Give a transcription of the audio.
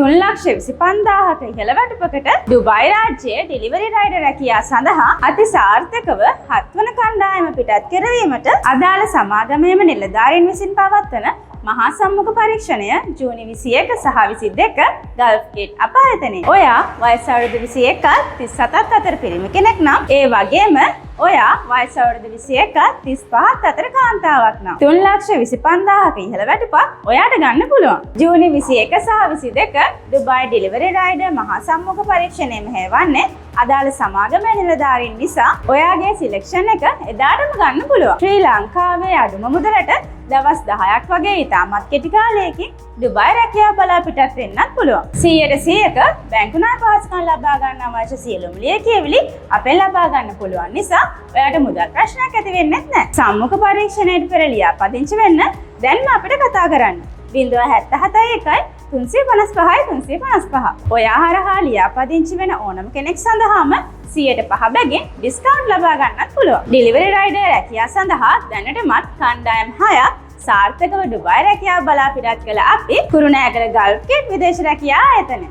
3,25,000ක ඉහළ වැටුපකට Dubai රාජ්‍යයේ delivery rider රැකියා සඳහා අති සාර්ථකව 7 වන කණ්ඩායම පිටත් කරවීමට අදාළ සමාගමේම නිලධාරීන් විසින් පවත්වන මහා සම්මුඛ පරීක්ෂණය ජූනි 21 සහ 22 ගල්ෆ් ගේට් අපායතනයේ. ඔයා වයස අවුරුදු 21 37ත් අතර පිරිමි කෙනෙක් නම් ඒ වගේම ඔයා වයස අවුරුදු 21 35ත් අතර කාන්තාවක් නම් 3,25,000ක ඉහළ වැටුපක් ඔයාට ගන්න පුළුවන්. ජූනි 21 සහ 22 ඩුබායි ඩෙලිවරි රයිඩර් මහා සම්මුඛ පරීක්ෂණය මෙහෙවන්නේ අදාළ සමාගමේ නිලධාරීන් නිසා ඔයාගේ සිලෙක්ෂන් එක එදාටම ගන්න පුළුවන්. ශ්‍රී ලංකාවේ අඩුම මුදලට දවස් 10ක් වගේ ඉතාමත් කෙටි කාලයකින් ඩුබායි රැකියාව බලා පිටත් වෙන්නත් පුළුවන්. 100% බැංකු ණය පහසුකම් ලබා ගන්න අවශ්‍ය සියලුම ලියකියවිලි අපෙන් ලබා ගන්න පුළුවන් නිසා ඔයාට මුදල් ප්‍රශ්නයක් ඇති වෙන්නේ නැහැ. සම්මුඛ පරීක්ෂණයට පෙර ලියාපදිංචි වෙන්න දැන්ම අපිට කතා කරන්න. 077 355. ඔයා හරහා ලියාපදිංචි වෙන ඕනම කෙනෙක් සඳහාම 105 බැගින් ඩිස්කවුන්ට් ලබා ගන්නත් පුළුවන්. ඩෙලිවරි රයිඩර් රැකියාව සඳහා දැනටමත් කණ්ඩායම් 6ක් සාර්ථකව ඩුබායි රැකියාව බලා පිටත් කළ අපි කුරුණෑගල ගල්ෆ් ගේට් විදේශ රැකියා ආයතනය